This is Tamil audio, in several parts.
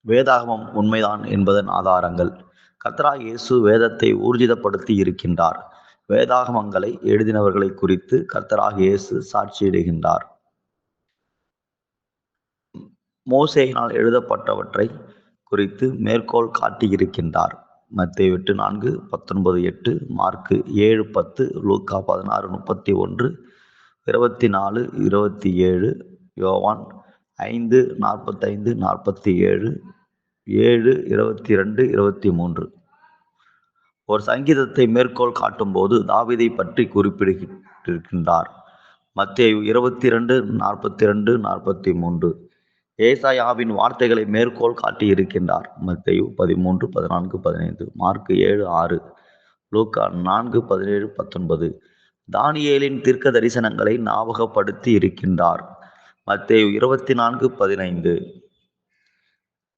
வேதாகமம் உண்மைதான் என்பதன் ஆதாரங்கள். கர்த்தராகிய இயேசு வேதத்தை ஊர்ஜிதப்படுத்தி இருக்கின்றார். வேதாகமங்களை எழுதினவர்களை குறித்து கர்த்தராகிய இயேசு சாட்சியிடுகின்றார். மோசேயினால் எழுதப்பட்டவற்றை குறித்து மேற்கோள் காட்டியிருக்கின்றார். மத்தேயு 8:4, 19:8, மார்க்கு 7:10, லூக்கா 16:31, 24, 27, யோவான் 5:45, 47, 7:22, 23. ஒரு சங்கீதத்தை மேற்கோள் காட்டும்போது தாவீதை பற்றி குறிப்பிட்டிருக்கின்றார். மத்தேயு 22:42, 43. ஏசாயாவின் வார்த்தைகளை மேற்கோள் காட்டியிருக்கின்றார். மத்தேயு 13, 14, 15, மார்க்கு 7:6, லூக்கா 4:17, 19. தானியேலின் தீர்க்க தரிசனங்களை ஞாபகப்படுத்தி இருக்கின்றார். மத்தேயு 24:15.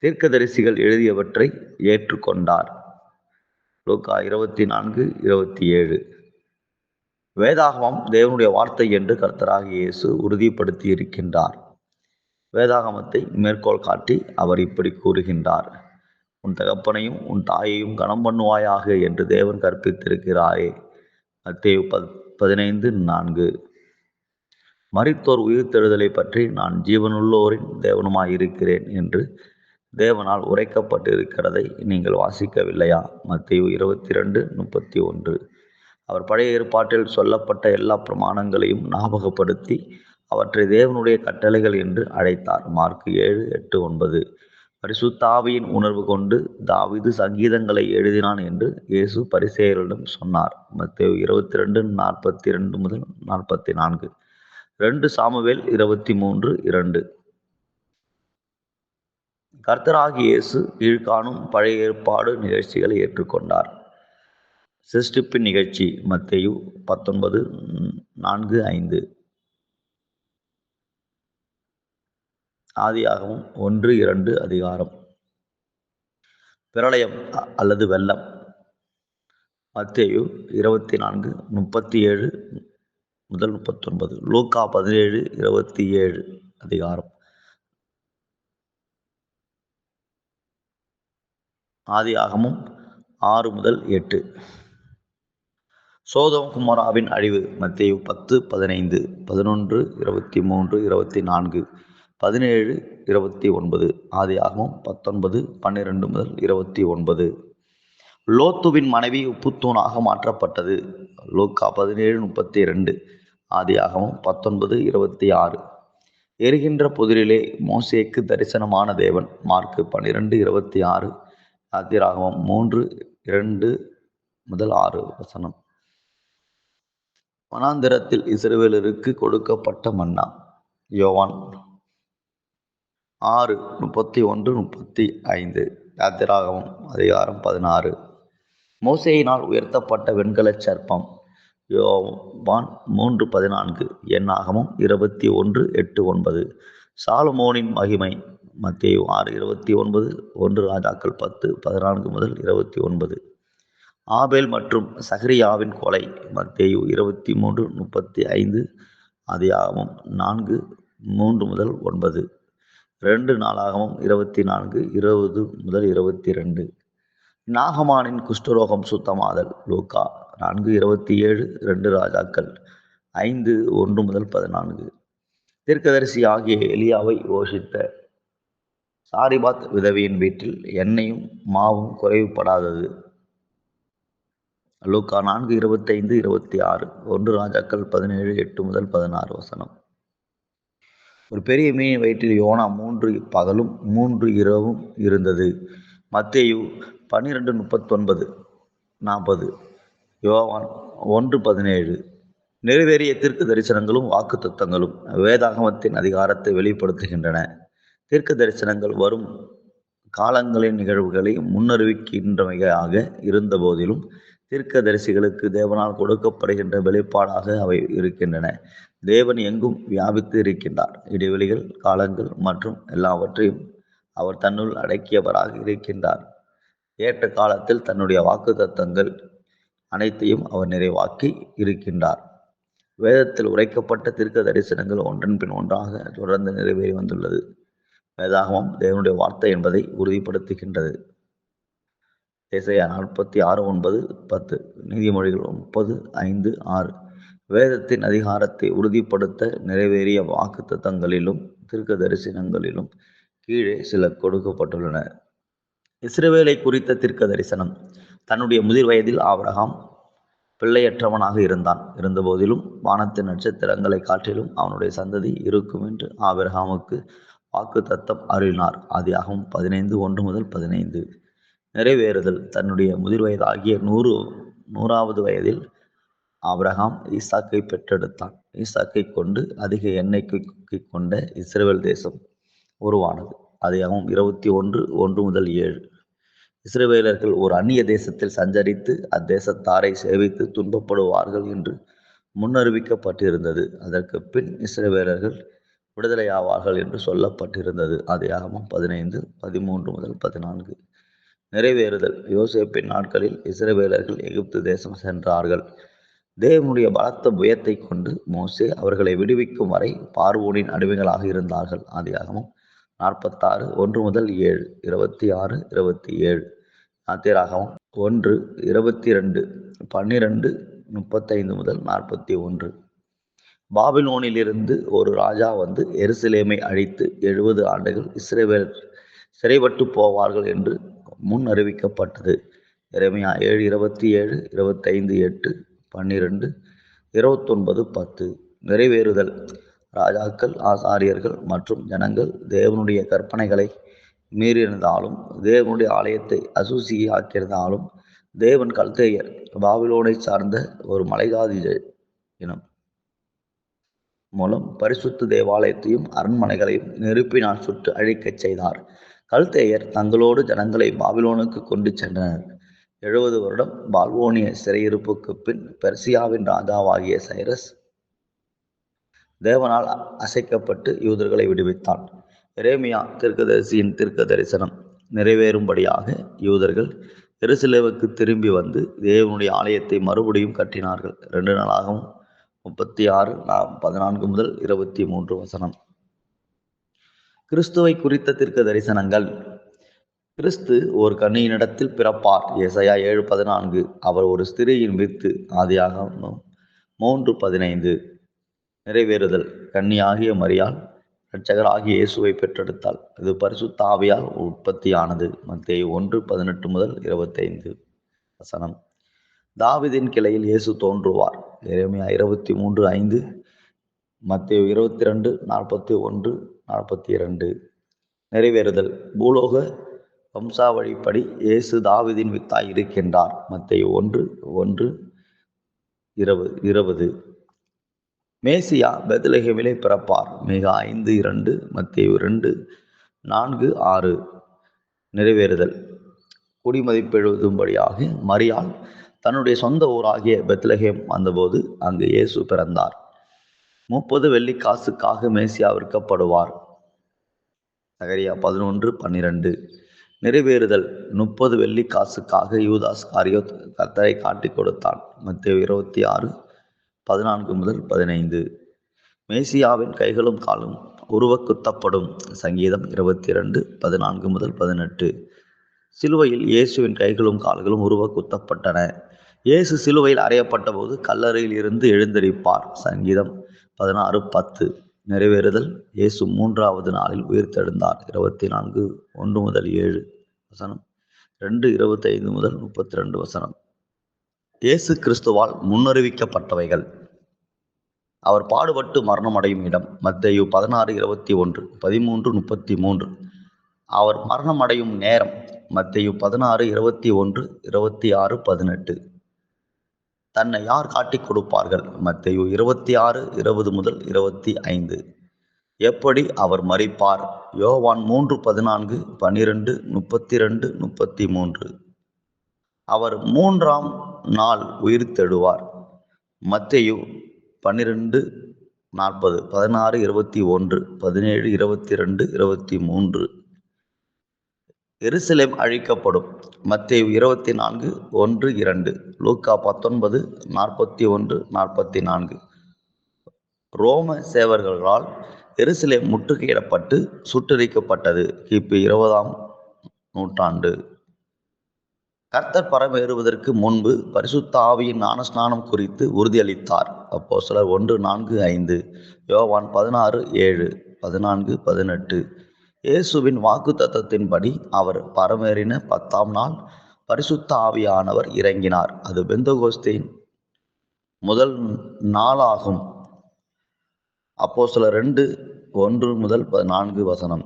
தீர்க்கதரிசிகள் எழுதியவற்றை ஏற்றுக்கொண்டார். லூக்கா 24:27. வேதாகமம் தேவனுடைய வார்த்தை என்று கர்த்தராகிய இயேசு உறுதிப்படுத்தி இருக்கின்றார். வேதாகமத்தை மேற்கோள் காட்டி அவர் இப்படி கூறுகின்றார்: உன் தகப்பனையும் உன் தாயையும் கனம் பண்ணுவாயாக என்று தேவன் கற்பித்திருக்கிறாரே. மத்தேயு 15:4. மரித்தோர் உயிர்த்தெழுதலை பற்றி நான் ஜீவனுள்ளோரின் தேவனுமாயிருக்கிறேன் என்று தேவனால் உரைக்கப்பட்டிருக்கிறதை நீங்கள் வாசிக்கவில்லையா? மத்தேயு 22:31. அவர் பழைய ஏற்பாட்டில் சொல்லப்பட்ட எல்லா பிரமாணங்களையும் ஞாபகப்படுத்தி அவற்றை தேவனுடைய கட்டளைகள் என்று அழைத்தார். மார்க்கு 7:8, 9. பரிசுத்த ஆவியின் உணர்வு கொண்டு தாவீது சங்கீதங்களை எழுதினான் என்று இயேசு பரிசேயரிடம் சொன்னார். மத்தேயு 22:42-44. 2 சாமுவேல் 23:2. கர்த்தராகிய இயேசு கீழ்காணும் பழைய ஏற்பாடு நிகழ்ச்சிகளை ஏற்றுக்கொண்டார். சிருஷ்டிப்பின் நிகழ்ச்சி. மத்தேயு 19:4-5. ஆதியாகமம் 1-2 அதிகாரம். பிரளயம் அல்லது வெள்ளம். மத்தேயு 24:37-39, லூக்கா 17:27 அதிகாரம். ஆதியாகமம் 6-8. சோதோம் குமோராவின் அழிவு. மத்தேயு 10:15, 11, 23, 24, 17, 29. ஆதியாகமம் 19:12-29. லோத்துவின் மனைவி உப்புத்தூணாக மாற்றப்பட்டது. லூக்கா 17:32. ஆதியாகமம் 19:26. எரிகின்ற புதிரிலே மோசேக்கு தரிசனமான தேவன். மார்க்கு 12:26. ஆதியாகமம் 3:2-6 வனாந்திரத்தில் இஸ்ரவேலருக்கு கொடுக்கப்பட்ட மன்னா. யோவான் 6:31-35. யாத்திராகமம் அதிகாரம் 16. மோசேயினால் உயர்த்தப்பட்ட வெண்கலச் சர்ப்பம். யோவான் 3:14. என்னாகமம் 21:8-9. சாலமோனின் மகிமை. மத்தேயு 6:29, 1 ராஜாக்கள் 10:14-29. ஆபேல் மற்றும் சகரியாவின் கொலை. மத்தேயு 23:35. ஆதியாகமம் 4:3-9. 2 நாளாகமம் 24:20-22. நாகமானின் குஷ்டரோகம் சுத்தமாதல். லூக்கா 4:27, 2 ராஜாக்கள் 5:1-14. தீர்க்கதரிசி ஆகிய எலியாவை யோசித்த சாரிபாத் விதவையின் வீட்டில் எண்ணெயும் மாவும் குறைவுபடாதது. லூக்கா 4:25-26, 1 ராஜாக்கள் 17:8-16. ஒரு பெரிய மீனின் வயிற்றில் யோனா 3 பகலும் 3 இரவும் இருந்தது. மத்தேயு 12:39-40. யோவான் 1:17. நிறைவேறிய தீர்க்க தரிசனங்களும் வாக்கு தத்தங்களும் வேதாகமத்தின் அதிகாரத்தை வெளிப்படுத்துகின்றன. தீர்க்க தரிசனங்கள் வரும் காலங்களின் நிகழ்வுகளை முன்னறிவிக்கின்றவையாக இருந்த போதிலும் தீர்க்கதரிசிகளுக்கு தேவனால் கொடுக்கப்படுகின்ற வெளிப்பாடாக அவை இருக்கின்றன. தேவன் எங்கும் வியாபித்து இருக்கின்றார். இடைவெளிகள், காலங்கள் மற்றும் எல்லாவற்றையும் அவர் தன்னுள் அடக்கியவராக இருக்கின்றார். ஏற்ற காலத்தில் தன்னுடைய வாக்கு தத்தங்கள் அனைத்தையும் அவர் நிறைவாக்கி இருக்கின்றார். வேதத்தில் உரைக்கப்பட்ட தீர்க்க தரிசனங்கள் ஒன்றன் பின் ஒன்றாக தொடர்ந்து நிறைவேறி வந்துள்ளது. வேதாகமம் தேவனுடைய வார்த்தை என்பதை உறுதிப்படுத்துகின்றது. ஏசாயா 46:9, 10, நீதிமொழிகள் 30:5-6. வேதத்தின் அதிகாரத்தை உறுதிப்படுத்த நிறைவேறிய வாக்குத்தத்தங்களிலும் தீர்க்க தரிசனங்களிலும் கீழே சில கொடுக்கப்பட்டுள்ளன. இஸ்ரவேலை குறித்த தீர்க்க தரிசனம். தன்னுடைய முதிர் வயதில் ஆபிரகாம் பிள்ளையற்றவனாக இருந்தபோதிலும் வானத்தின் நட்சத்திரங்களை காட்டிலும் அவனுடைய சந்ததி இருக்கும் என்று ஆபிரகாமுக்கு வாக்குத்தத்தம் அருளினார். ஆதியாகமம் 15:1-15. நிறைவேறுதல். தன்னுடைய முதிர் வயதாகிய 100வது வயதில் ஆபிரகாம் ஈசாக்கை பெற்றெடுத்தான். ஈசாக்கை கொண்டு அதிக எண்ணெய் கொண்ட இஸ்ரவேல் தேசம் உருவானது. ஆதியாகமம் 21:1-7. இஸ்ரவேலர்கள் ஒரு அந்நிய தேசத்தில் சஞ்சரித்து அத்தேசத்தாரை சேவித்து துன்பப்படுவார்கள் என்று முன்னறிவிக்கப்பட்டிருந்தது. அதற்கு பின் இஸ்ரவேலர்கள் விடுதலையாவார்கள் என்று சொல்லப்பட்டிருந்தது. ஆதியாகமம் 15:13-14. நிறைவேறுதல். யோசேப்பின் நாட்களில் இஸ்ரவேலர்கள் எகிப்து தேசம் சென்றார்கள். தேவனுடைய பலத்த புயத்தை கொண்டு மோசே அவர்களை விடுவிக்கும் வரை பார்வோனின் அடிமைகளாக இருந்தார்கள். ஆதியாகமம் 46:1-7, 26-27. யாத்திராகமம் 1:22, 12:35-41. பாபிலோனிலிருந்து ஒரு ராஜா வந்து எருசலேமை அழித்து 70 ஆண்டுகள் இஸ்ரவேல் சிறைப்பட்டு போவார்கள் என்று முன் அறிவிக்கப்பட்டது. எரேமியா 7:27, 25:8, 12, 29:10. நிறைவேறுதல். ராஜாக்கள், ஆசாரியர்கள் மற்றும் ஜனங்கள் தேவனுடைய கற்பனைகளை மீறியிருந்தாலும் தேவனுடைய ஆலயத்தை அசூசியாக்கியிருந்தாலும் தேவன் கல்தேயர் பாபிலோனை சார்ந்த ஒரு மலைஜாதி இனம் மூலம் பரிசுத்த தேவாலயத்தையும் அரண்மனைகளையும் நெருப்பினால் சுட்டு அழிக்கச் செய்தார். கல்தேயர் தங்களோடு ஜனங்களை பாபிலோனுக்கு கொண்டு சென்றனர். 70 வருடம் பால்வோனிய சிறையிருப்புக்கு பின் பெர்சியாவின் ராஜாவாகிய சைரஸ் தேவனால் அசைக்கப்பட்டு யூதர்களை விடுவித்தான். எரேமியா தீர்க்கதரிசியின் தீர்க்க தரிசனம் நிறைவேறும்படியாக யூதர்கள் எருசலேமுக்கு திரும்பி வந்து தேவனுடைய ஆலயத்தை மறுபடியும் கட்டினார்கள். 2 நாளாகவும் 36:14-23. கிறிஸ்துவை குறித்த தீர்க்க தரிசனங்கள். கிறிஸ்து ஒரு கன்னியினிடத்தில் பிறப்பார். ஏசாயா 7:14. அவர் ஒரு ஸ்திரீயின் வித்து. ஆதியாகமம் 3:15. நிறைவேறுதல். கன்னியாகிய மரியாள் இரட்சகராகிய இயேசுவை பெற்றெடுத்தாள். இது பரிசுத்த ஆவியால் உற்பத்தியானது. மத்தேயு 1:18-25. தாவீதின் கிளையில் இயேசு தோன்றுவார். எரேமியா 23:5, மத்தேயு 22:41-42. நிறைவேறுதல். பூலோக வம்சாவழிப்படி இயேசு தாவீதின் வித்தாய் இருக்கின்றார். மத்தேயு 1:1-20. மேசியா பெத்லகேமிலே பிறப்பார். மீகா 5:2, மத்தேயு 2:4-6. நிறைவேறுதல். குடிமதிப்பெழுதும்படியாக மரியாள் தன்னுடைய சொந்த ஊராகிய பெத்லகேம் வந்தபோது அங்கு இயேசு பிறந்தார். 30 வெள்ளிக்காசுக்காக மேசியா விற்கப்படுவார். சகரியா 11:12. நிறைவேறுதல். 30 வெள்ளிக்காசுக்காக யூதாஸ் காரியோத் கர்த்தரை காட்டிக் கொடுத்தான். மத்தேயு 26:14-15. மேசியாவின் கைகளும் காலும் உருவக்குத்தப்படும். சங்கீதம் 22:14-18. சிலுவையில் இயேசுவின் கைகளும் கால்களும் உருவக்குத்தப்பட்டன. இயேசு சிலுவையில் அறையப்பட்ட போது கல்லறையில் இருந்து எழுந்தரிப்பார். சங்கீதம் 16:10. நிறைவேறுதல். இயேசு 3வது நாளில் உயிர்த்தெழுந்தார். 24:1-7 வசனம், 2:25-32 வசனம். இயேசு கிறிஸ்துவால் முன்னறிவிக்கப்பட்டவைகள். அவர் பாடுபட்டு மரணமடையும் இடம். மத்தேயு 16:21, 13:33. அவர் மரணமடையும் நேரம். மத்தேயு 16:21, 26-18. தன்னை யார் காட்டிக் கொடுப்பார்கள். மத்தேயு 26:20-25. எப்படி அவர் மரிப்பார். யோவான் 3:14, 12, 32-33. அவர் 3ஆம் நாள் உயிர்த்தெழுவார். மத்தேயு 12:40, 16:21, 17:22-23. எருசலேம் அழிக்கப்படும். மத்தேயு 24:1-2, லூக்கா 19:41-44. ரோம சேவர்களால் எருசலேம் முற்றுகையிடப்பட்டு சுட்டெரிக்கப்பட்டது. கிபி 20ஆம் நூற்றாண்டு. கர்த்தர் பரமேறுவதற்கு முன்பு பரிசுத்த ஆவியின் ஞானஸ்நானம் குறித்து உறுதியளித்தார். அப்போஸ்தலர் 1:4-5, யோவான் 16:7, 14-18. இயேசுவின் வாக்குத்தத்தத்தின்படி அவர் பரமேறின 10ஆம் நாள் பரிசுத்த ஆவியானவர் இறங்கினார். அது பெந்தகோஸ்தேயின் முதல் நாளாகும். அப்போஸ்தலர் 2:1-14.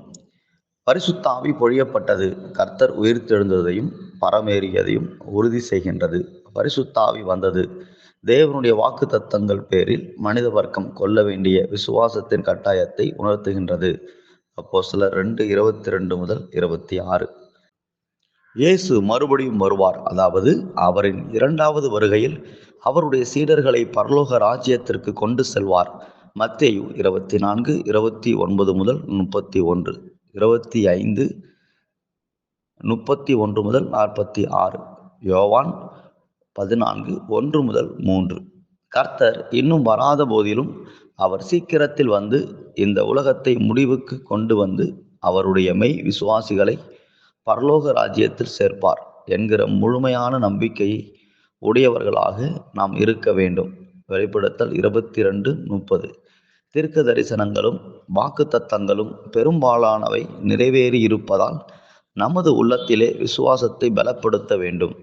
பரிசுத்த ஆவி பொழியப்பட்டது கர்த்தர் உயிர்த்தெழுந்ததையும் பரமேறியதையும் உறுதி செய்கின்றது. பரிசுத்த ஆவி வந்தது தேவனுடைய வாக்குத்தத்தங்கள் பேரில் மனித வர்க்கம் கொள்ள வேண்டிய விசுவாசத்தின் கட்டாயத்தை உணர்த்துகின்றது. அப்போஸ்தலர் 2:22-26. இயேசு மறுபடியும் வருவார், அதாவது அவரின் இரண்டாவது வருகையில் அவருடைய சீடர்களை பரலோக ராஜ்யத்திற்கு கொண்டு செல்வார். மத்தேயு 24:29-31, 25:31-46, யோவான் 14:1-3. கர்த்தர் இன்னும் வராத போதிலும் அவர் சீக்கிரத்தில் வந்து இந்த உலகத்தை முடிவுக்கு கொண்டு வந்து அவருடைய மெய் விசுவாசிகளை பரலோக ராஜ்யத்தில் சேர்ப்பார் என்கிற முழுமையான நம்பிக்கையை உடையவர்களாக நாம் இருக்க வேண்டும். வெளிப்படுத்தல் 22:30. தீர்க்க தரிசனங்களும் வாக்குத்தத்தங்களும் பெரும்பாலானவை நிறைவேறி இருப்பதால் நமது உள்ளத்திலே விசுவாசத்தை பலப்படுத்த வேண்டும்.